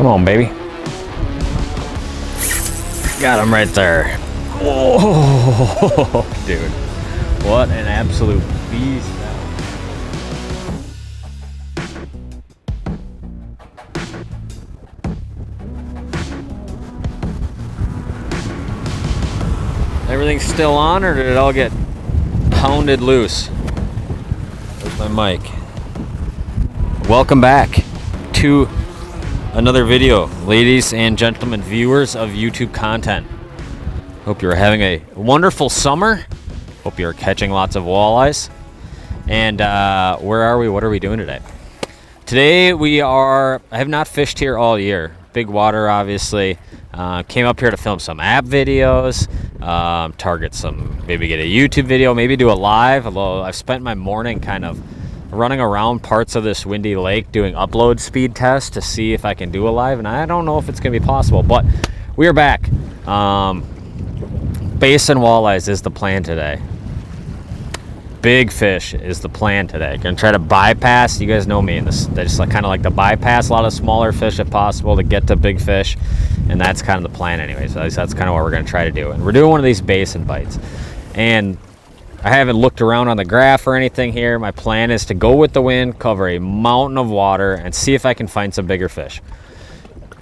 Come on, baby. Got him right there. Oh, dude. What an absolute beast. Everything's still on, or did it all get pounded loose? There's my mic. Welcome back to another video, ladies and gentlemen, viewers of YouTube content. Hope you're having a wonderful summer. Hope you're catching lots of walleyes. And where are we? What are we doing today? Today I have not fished here all year. Big water, obviously. Came up here to film some app videos, target maybe get a YouTube video, maybe do a live, although I've spent my morning kind of running around parts of this windy lake doing upload speed tests to see if I can do a live, and I don't know if it's going to be possible, but we are back. Basin walleyes is the plan today. Big fish is the plan today. Gonna try to bypass, you guys know me, and I just kind of like to bypass a lot of smaller fish if possible to get to big fish, and that's kind of the plan anyway. So that's kind of what we're gonna try to do. And we're doing one of these basin bites, and I haven't looked around on the graph or anything here. My plan is to go with the wind, cover a mountain of water, and see if I can find some bigger fish.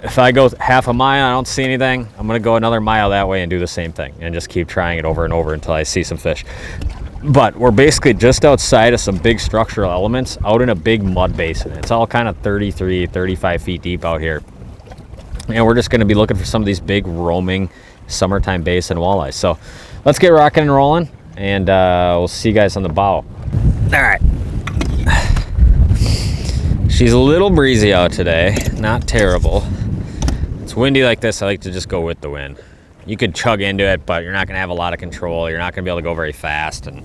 If I go half a mile and I don't see anything, I'm gonna go another mile that way and do the same thing and just keep trying it over and over until I see some fish. But we're basically just outside of some big structural elements out in a big mud basin. It's all kind of 33, 35 feet deep out here. And we're just gonna be looking for some of these big roaming summertime basin walleyes. So let's get rocking and rolling, and we'll see you guys on the bow. All right. She's a little breezy out today, not terrible. It's windy like this, I like to just go with the wind. You could chug into it, but you're not going to have a lot of control. You're not going to be able to go very fast, and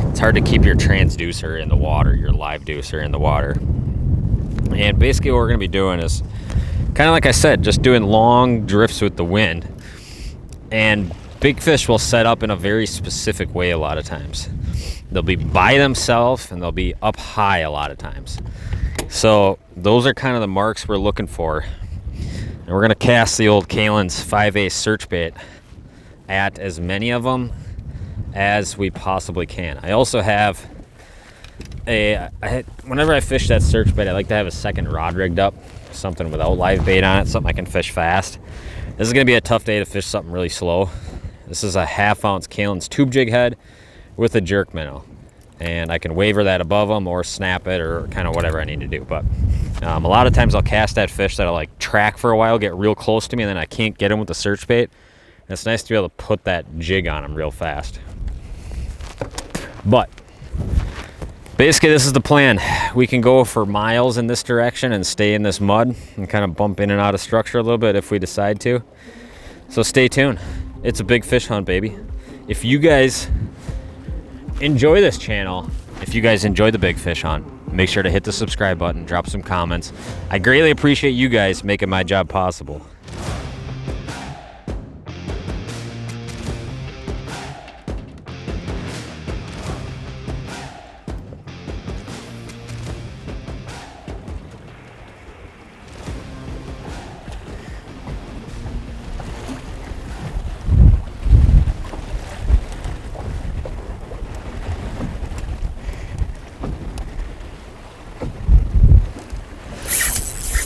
it's hard to keep your transducer in the water, your live deucer in the water. And basically what we're going to be doing is, kind of like I said, just doing long drifts with the wind. And big fish will set up in a very specific way a lot of times. They'll be by themselves, and they'll be up high a lot of times. So those are kind of the marks we're looking for. And we're going to cast the old Kalins 5/8 search bait at as many of them as we possibly can. I also have whenever I fish that search bait, I like to have a second rod rigged up, something without live bait on it, something I can fish fast. This is going to be a tough day to fish something really slow. This is a 1/2 ounce Kalins tube jig head with a jerk minnow. And I can waver that above them or snap it or kind of whatever I need to do. But a lot of times I'll cast that fish that'll like track for a while, get real close to me, and then I can't get him with the search bait. And it's nice to be able to put that jig on him real fast. But basically this is the plan. We can go for miles in this direction and stay in this mud and kind of bump in and out of structure a little bit if we decide to. So stay tuned. It's a big fish hunt, baby. If you guys enjoy this channel, if you guys enjoy the big fish hunt, make sure to hit the subscribe button, drop some comments. I greatly appreciate you guys making my job possible.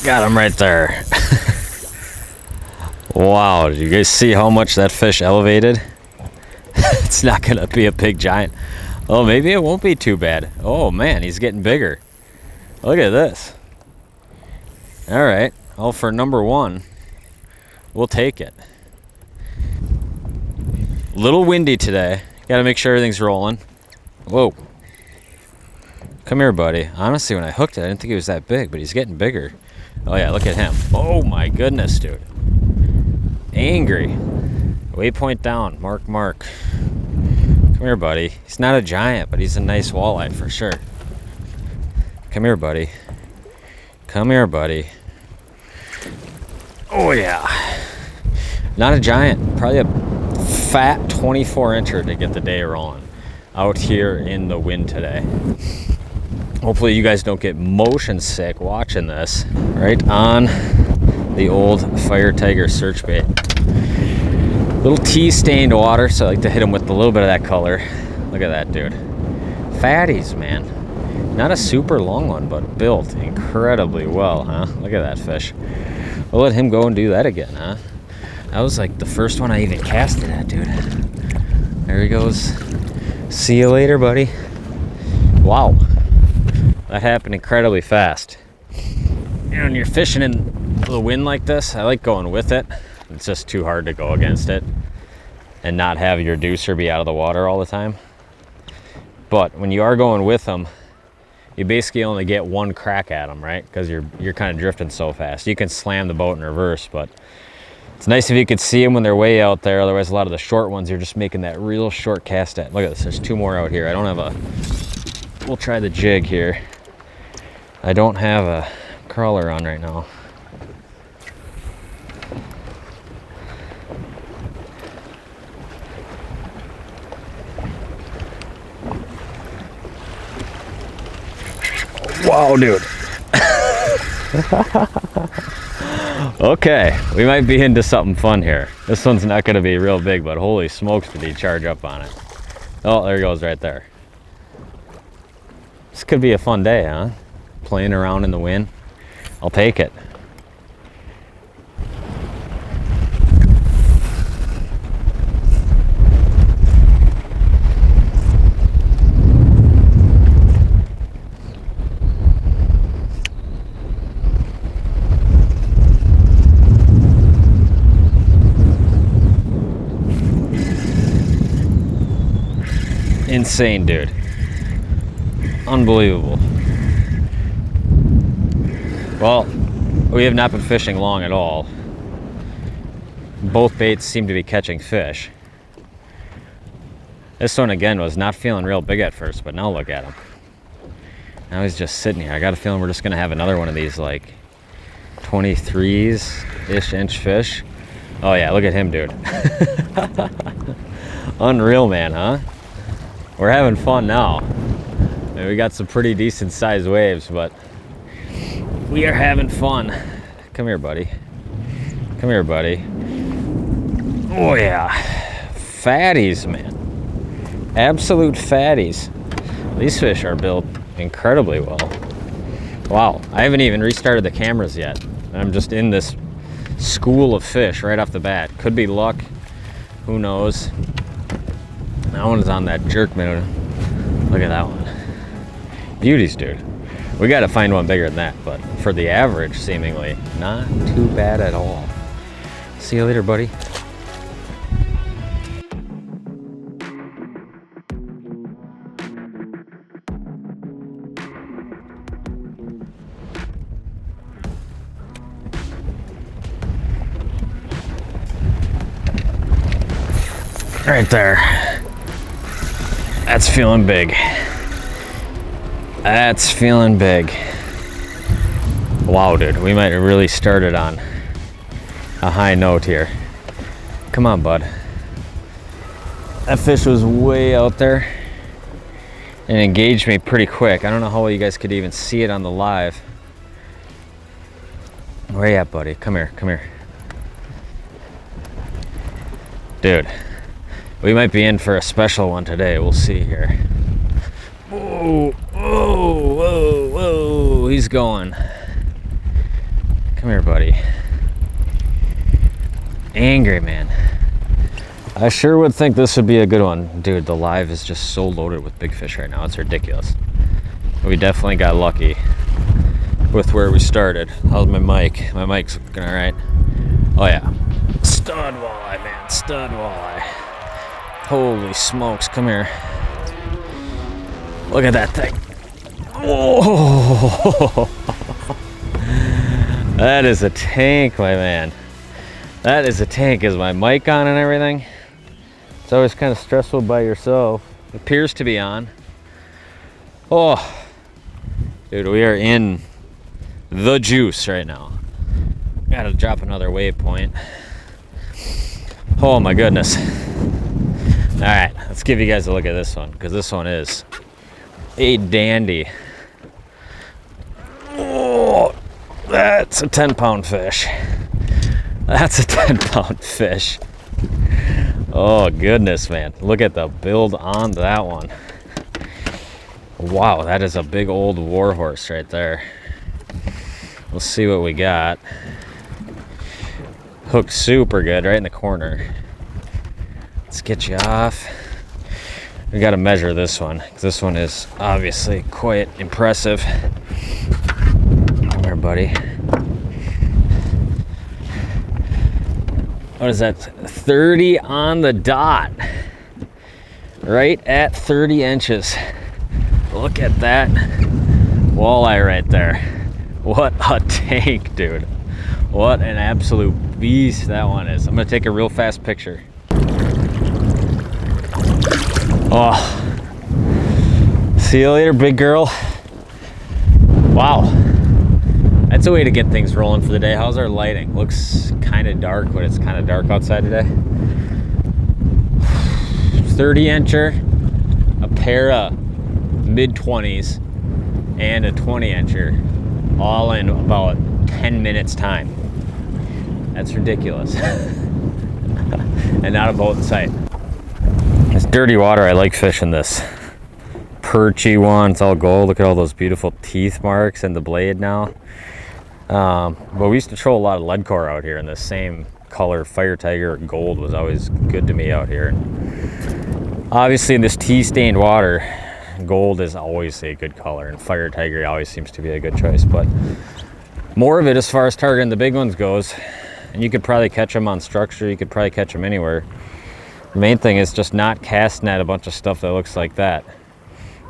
Got him right there. Wow, did you guys see how much that fish elevated? It's not gonna be a big giant. Oh, maybe it won't be too bad. Oh man, he's getting bigger. Look at this. All right, well, for number one, we'll take it. Little windy today. Gotta make sure everything's rolling. Whoa. Come here, buddy. Honestly, when I hooked it, I didn't think he was that big, but he's getting bigger. Oh yeah, look at him. Oh my goodness, dude. Angry. Waypoint down. Mark. Come here, buddy. He's not a giant, but he's a nice walleye for sure. Come here, buddy. Come here, buddy. Oh yeah. Not a giant. Probably a fat 24-incher to get the day rolling out here in the wind today. Hopefully you guys don't get motion sick watching this. Right on The old Fire Tiger search bait. Little tea-stained water, so I like to hit them with a little bit of that color. Look at that, dude. Fatties, man. Not a super long one, but built incredibly well, huh? Look at that fish. We'll let him go and do that again, huh? That was like the first one I even casted at, dude. There he goes. See you later, buddy. Wow. That happened incredibly fast. You know, when you're fishing in the wind like this, I like going with it. It's just too hard to go against it and not have your deucer be out of the water all the time. But when you are going with them, you basically only get one crack at them, right? Because you're kind of drifting so fast. You can slam the boat in reverse, but it's nice if you could see them when they're way out there. Otherwise, a lot of the short ones, you're just making that real short cast at. Look at this, there's two more out here. I don't have a, we'll try the jig here. I don't have a crawler on right now. Wow, dude. Okay, we might be into something fun here. This one's not going to be real big, but holy smokes did he charge up on it. Oh, there he goes right there. This could be a fun day, huh? Playing around in the wind. I'll take it. Insane, dude. Unbelievable. Well, we have not been fishing long at all. Both baits seem to be catching fish. This one again was not feeling real big at first, but now look at him. Now he's just sitting here. I got a feeling we're just gonna have another one of these like 23-ish inch fish. Oh yeah, look at him, dude. Unreal, man, huh? We're having fun now. And we got some pretty decent sized waves, but we are having fun. Come here, buddy. Come here, buddy. Oh yeah. Fatties, man. Absolute fatties. These fish are built incredibly well. Wow, I haven't even restarted the cameras yet. I'm just in this school of fish right off the bat. Could be luck, who knows. That one is on that jerk minnow. Look at that one. Beauties, dude. We got to find one bigger than that, but for the average, seemingly, not too bad at all. See you later, buddy. Right there. That's feeling big. That's feeling big. Wow, dude, we might have really started on a high note here. Come on, bud. That fish was way out there and engaged me pretty quick. I don't know how well you guys could even see it on the live. Where you at, buddy? Come here, come here. Dude. We might be in for a special one today. We'll see here. Whoa, whoa, whoa, whoa. He's going. Come here, buddy. Angry, man. I sure would think this would be a good one. Dude, the live is just so loaded with big fish right now. It's ridiculous. We definitely got lucky with where we started. How's my mic? My mic's looking all right. Oh, yeah. Stud walleye, man. Stud walleye. Holy smokes, come here. Look at that thing. Oh, that is a tank, my man. That is a tank. Is my mic on and everything? It's always kind of stressful by yourself. It appears to be on. Oh, dude, we are in the juice right now. Gotta drop another waypoint. Oh my goodness. All right, let's give you guys a look at this one, because this one is a dandy. Oh, that's a 10-pound fish. That's a 10-pound fish. Oh goodness, man. Look at the build on that one. Wow, that is a big old warhorse right there. We'll see what we got. Hooked super good right in the corner. Let's get you off. We got to measure this one, because this one is obviously quite impressive. Come here, buddy. What is that? 30 on the dot. Right at 30 inches. Look at that walleye right there. What a tank, dude. What an absolute beast that one is. I'm gonna take a real fast picture. Oh. See you later, big girl. Wow. That's a way to get things rolling for the day. How's our lighting? Looks kind of dark, but it's kind of dark outside today. 30-incher, a pair of mid-20s, and a 20-incher, all in about 10 minutes time. That's ridiculous. And not a boat in sight. It's dirty water. I like fishing this. Perchy one. It's all gold. Look at all those beautiful teeth marks in the blade now. But we used to troll a lot of lead core out here, and the same color fire tiger gold was always good to me out here. And obviously in this tea stained water, gold is always a good color, and fire tiger always seems to be a good choice. But more of it as far as targeting the big ones goes, and you could probably catch them on structure, you could probably catch them anywhere. The main thing is just not casting at a bunch of stuff that looks like that.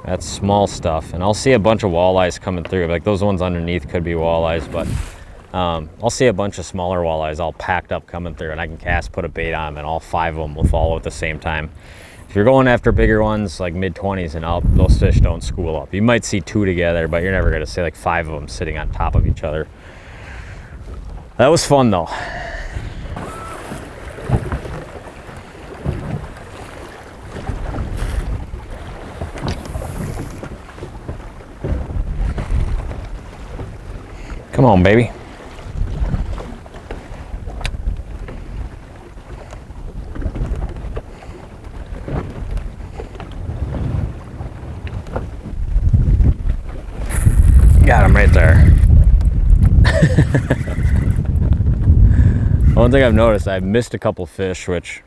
That's small stuff. And I'll see a bunch of walleyes coming through. Like those ones underneath could be walleyes, but I'll see a bunch of smaller walleyes all packed up coming through, and I can cast, put a bait on them, and all 5 of them will follow at the same time. If you're going after bigger ones like mid-20s and up, those fish don't school up. You might see 2 together, but you're never gonna see like 5 of them sitting on top of each other. That was fun though. Come on, baby. Got him right there. One thing I've noticed, I've missed a couple fish, which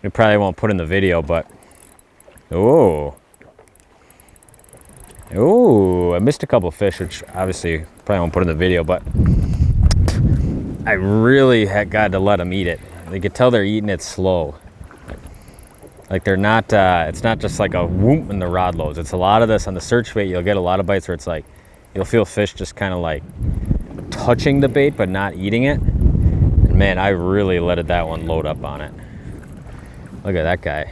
we probably won't put in the video, but oh, I missed a couple fish, which obviously probably won't put in the video, but I really had got to let them eat it. They could tell they're eating it slow. Like they're not, it's not just like a whoop in the rod loads. It's a lot of this on the search bait. You'll get a lot of bites where it's like, you'll feel fish just kind of like touching the bait, but not eating it. And man, I really let that one load up on it. Look at that guy.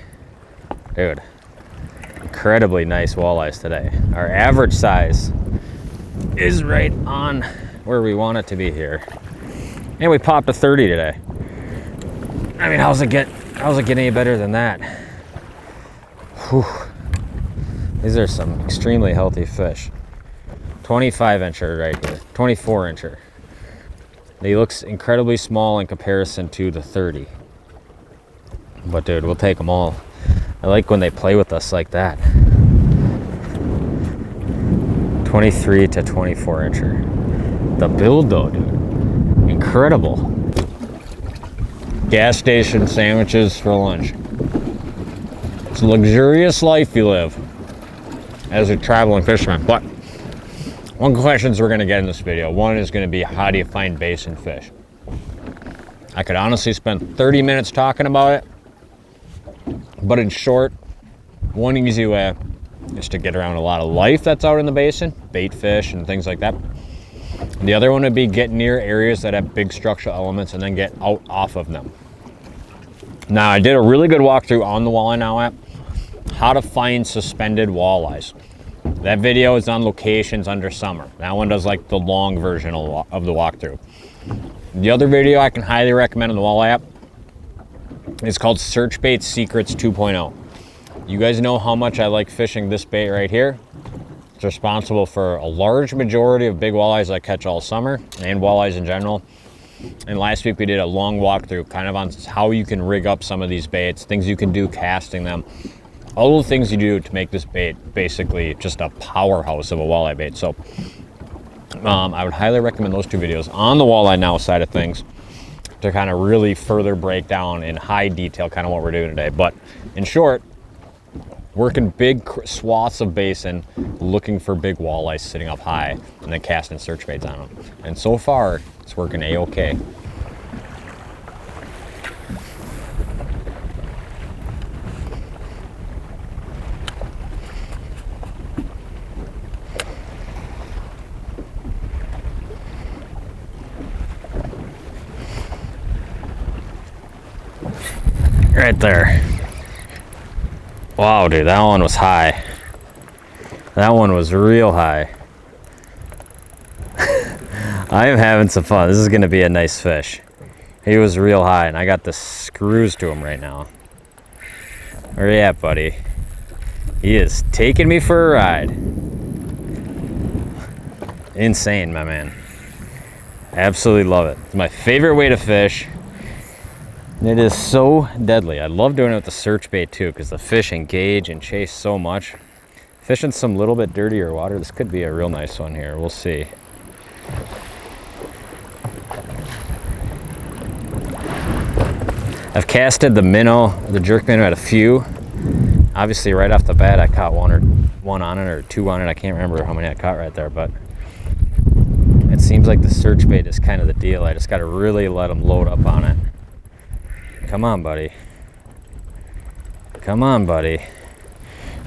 Dude, incredibly nice walleyes today. Our average size is right on where we want it to be here. And we popped a 30 today. I mean, how's it get any better than that? Whew. These are some extremely healthy fish. 25-incher right here, 24-incher. He looks incredibly small in comparison to the 30. But dude, we'll take them all. I like when they play with us like that. 23 to 24-incher. The build though, dude, incredible. Gas station sandwiches for lunch. It's a luxurious life you live as a traveling fisherman. But one of the questions we're going to get in this video, one is going to be, how do you find basin fish? I could honestly spend 30 minutes talking about it, but in short, one easy way is to get around a lot of life that's out in the basin, bait fish and things like that. The other one would be get near areas that have big structural elements and then get out off of them. Now, I did a really good walkthrough on the Walleye Now app, how to find suspended walleyes. That video is on locations under summer. That one does like the long version of the walkthrough. The other video I can highly recommend on the Walleye app is called Search Bait Secrets 2.0. You guys know how much I like fishing this bait right here. It's responsible for a large majority of big walleyes I catch all summer, and walleyes in general. And last week we did a long walkthrough kind of on how you can rig up some of these baits, things you can do casting them, all the things you do to make this bait basically just a powerhouse of a walleye bait. So I would highly recommend those 2 videos on the walleye now side of things to kind of really further break down in high detail kind of what we're doing today. But in short, working big swaths of basin, looking for big walleyes sitting up high, and then casting search baits on them. And so far, it's working a-okay. Right there. Wow, dude, that one was high. That one was real high. I am having some fun. This is gonna be a nice fish. He was real high, and I got the screws to him right now. Where you at, buddy? He is taking me for a ride. Insane, my man. Absolutely love it. It's my favorite way to fish. It is so deadly. I love doing it with the search bait too, because the fish engage and chase so much. Fishing some little bit dirtier water, this could be a real nice one here. We'll see. I've casted the minnow, the jerk minnow at a few. Obviously right off the bat I caught one on it or 2 on it. I can't remember how many I caught right there, but it seems like the search bait is kind of the deal. I just got to really let them load up on it. Come on, buddy. Come on, buddy.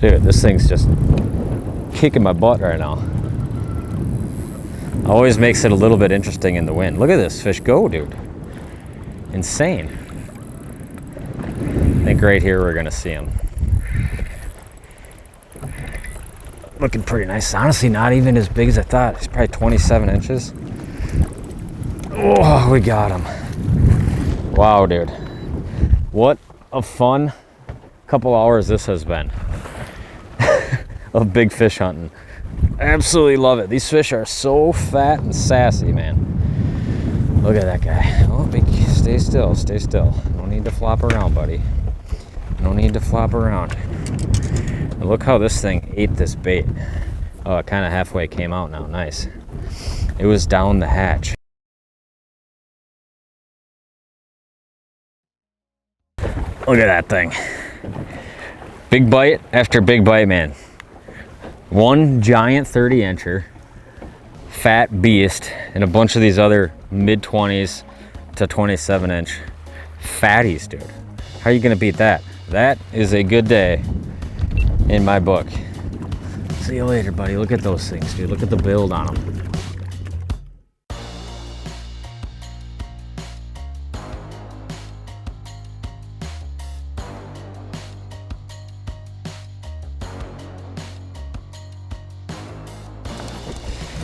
Dude, this thing's just kicking my butt right now. Always makes it a little bit interesting in the wind. Look at this fish go, dude. Insane. I think right here we're gonna see him. Looking pretty nice. Honestly, not even as big as I thought. He's probably 27 inches. Oh, we got him. Wow, dude. What a fun couple hours this has been of big fish hunting. I absolutely love it. These fish are so fat and sassy, man. Look at that guy. Oh, stay still, stay still. No need to flop around, buddy. No need to flop around. And look how this thing ate this bait. Oh, it kind of halfway came out now. Nice. It was down the hatch. Look at that thing. Big bite after big bite, man. One giant 30-incher, fat beast, and a bunch of these other mid-20s to 27-inch fatties, dude. How are you gonna beat that? That is a good day in my book. See you later, buddy. Look at those things, dude. Look at the build on them.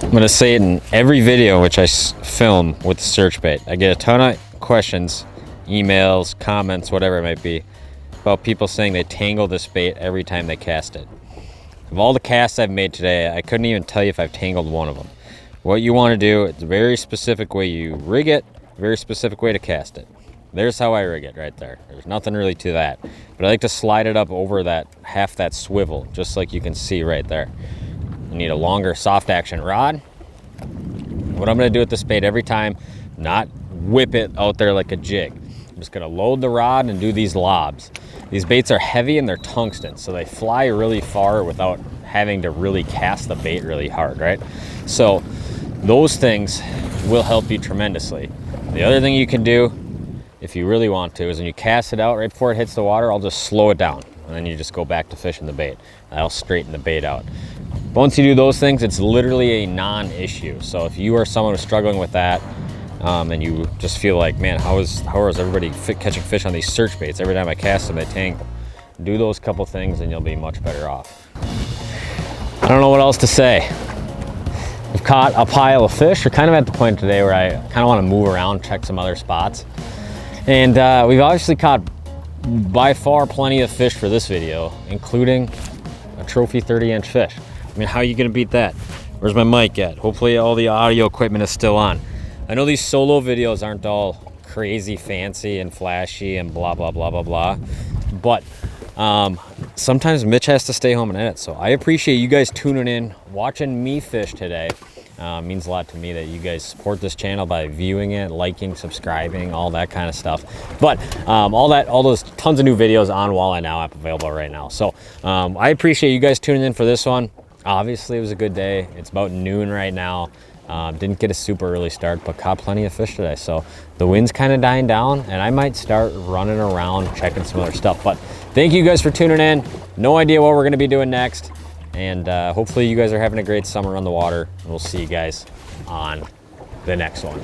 I'm gonna say it in every video which I film with the search bait. I get a ton of questions, emails, comments, whatever it might be, about people saying they tangle this bait every time they cast it. Of all the casts I've made today, I couldn't even tell you if I've tangled one of them. What you want to do, it's a very specific way you rig it, a very specific way to cast it. There's how I rig it right there. There's nothing really to that. But I like to slide it up over that half that swivel, just like you can see right there. You need a longer soft action rod. What I'm gonna do with this bait every time, not whip it out there like a jig. I'm just gonna load the rod and do these lobs. These baits are heavy and they're tungsten, so they fly really far without having to really cast the bait really hard, right? So those things will help you tremendously. The other thing you can do, if you really want to, is when you cast it out right before it hits the water, I'll just slow it down. And then you just go back to fishing the bait. That'll straighten the bait out. Once you do those things, it's literally a non-issue. So if you are someone who's struggling with that, and you just feel like, man, how is everybody catching fish on these search baits? Every time I cast them, they tangle. Do those couple things and you'll be much better off. I don't know what else to say. We've caught a pile of fish. We're kind of at the point today where I kind of want to move around, check some other spots. And we've obviously caught by far plenty of fish for this video, including a trophy 30-inch fish. I mean, how are you gonna beat that? Where's my mic at? Hopefully all the audio equipment is still on. I know these solo videos aren't all crazy fancy and flashy and blah, blah, blah, blah, blah. But sometimes Mitch has to stay home and edit. So I appreciate you guys tuning in, watching me fish today. Means a lot to me that you guys support this channel by viewing it, liking, subscribing, all that kind of stuff. But all those tons of new videos on Walleye Now app available right now. So I appreciate you guys tuning in for this one. Obviously, it was a good day. It's about noon right now. Didn't get a super early start, but caught plenty of fish today. So the wind's kind of dying down, and I might start running around checking some other stuff. But thank you guys for tuning in. No idea what we're going to be doing next. And hopefully you guys are having a great summer on the water. And we'll see you guys on the next one.